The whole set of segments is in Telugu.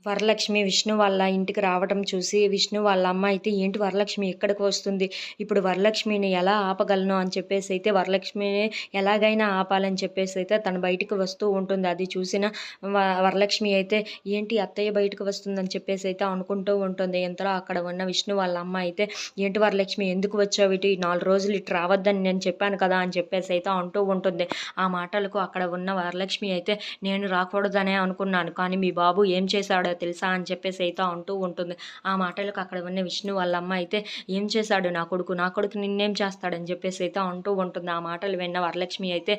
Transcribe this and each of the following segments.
వరలక్ష్మి విష్ణు వాళ్ళ ఇంటికి రావటం చూసి విష్ణు వాళ్ళ అమ్మ అయితే ఏంటి వరలక్ష్మి ఎక్కడికి వస్తుంది, ఇప్పుడు వరలక్ష్మిని ఎలా ఆపగలను అని చెప్పేసి అయితే వరలక్ష్మిని ఎలాగైనా ఆపాలని చెప్పేసి అయితే తను బయటికి వస్తూ ఉంటుంది. అది చూసిన వరలక్ష్మి అయితే ఏంటి అత్తయ్య బయటకు వస్తుందని చెప్పేసి అయితే అనుకుంటూ ఉంటుంది. ఇంతలో అక్కడ ఉన్న విష్ణు వాళ్ళ అమ్మ అయితే ఏంటి వరలక్ష్మి ఎందుకు వచ్చావు ఇటు, 4 రోజులు ఇటు రావద్దని నేను చెప్పాను కదా అని చెప్పేసి అయితే అంటూ ఉంటుంది. ఆ మాటలకు అక్కడ ఉన్న వరలక్ష్మి అయితే నేను రాకూడదనే అనుకున్నాను, కానీ మీ బాబు ఏం చేశాడో తెలుసా అని చెప్పేసి అయితే అంటూ ఉంటుంది. ఆ మాటలకు అక్కడ ఉన్న విష్ణు వాళ్ళ అమ్మ అయితే ఏం చేశాడు నా కొడుకు నిన్నేం చేస్తాడని చెప్పేసి అయితే అంటూ ఉంటుంది. ఆ మాటలు విన్న వరలక్ష్మి అయితే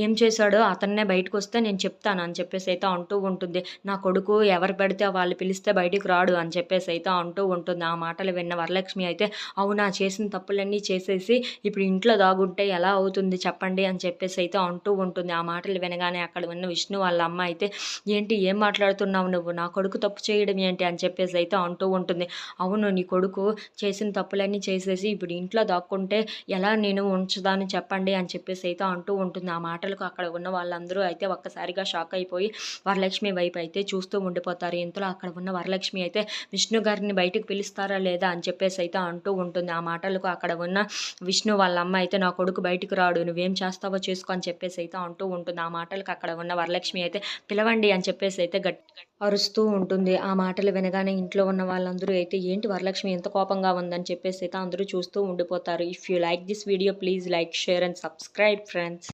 ఏం చేశాడో అతన్నే బయటకు వస్తే నేను చెప్తాను అని చెప్పేసి అయితే అంటూ ఉంటుంది. నా కొడుకు ఎవరు పెడితే వాళ్ళు పిలిస్తే బయటికి రాడు అని చెప్పేసి అయితే అంటూ ఉంటుంది. ఆ మాటలు విన్న వరలక్ష్మి అయితే అవునా, చేసిన తప్పులన్నీ చేసేసి ఇప్పుడు ఇంట్లో దాగుంటే ఎలా అవుతుంది చెప్పండి అని చెప్పేసి అయితే అంటూ ఉంటుంది. ఆ మాటలు వినగానే అక్కడ ఉన్న విష్ణు వాళ్ళ అమ్మ అయితే ఏంటి ఏం మాట్లాడుతున్నావు నువ్వు, నా కొడుకు తప్పు చేయడం ఏంటి అని చెప్పేసి అయితే అంటూ ఉంటుంది. అవును, నీ కొడుకు చేసిన తప్పులన్నీ చేసేసి ఇప్పుడు ఇంట్లో దాక్కుంటే ఎలా నేను ఉంచుదాను చెప్పండి అని చెప్పేసి అయితే అంటూ ఉంటుంది. ఆ మాటలకు అక్కడ ఉన్న వాళ్ళందరూ అయితే ఒక్కసారిగా షాక్ అయిపోయి వరలక్ష్మి వైపు అయితే చూస్తూ ఉండిపోతారు. ఇంతలో అక్కడ ఉన్న వరలక్ష్మి అయితే విష్ణు గారిని బయటకు పిలుస్తారా లేదా అని చెప్పేసి అయితే అంటూ ఉంటుంది. ఆ మాటలకు అక్కడ ఉన్న విష్ణు వాళ్ళ అమ్మ అయితే నా కొడుకు బయటికి రాడు, నువ్వేం చేస్తావో చేసుకో అని చెప్పేసి అయితే అంటూ ఉంటుంది. ఆ మాటలకు అక్కడ ఉన్న వరలక్ష్మి అయితే పిలవండి అని చెప్పేసి అయితే అరుస్తూ ఉంటుంది. ఆ మాటలు వినగానే ఇంట్లో ఉన్న వాళ్ళందరూ అయితే ఏంటి వరలక్ష్మి ఎంత కోపంగా ఉందని చెప్పేసి అయితే అందరూ చూస్తూ ఉండిపోతారు. If you like this video please like, share and subscribe friends.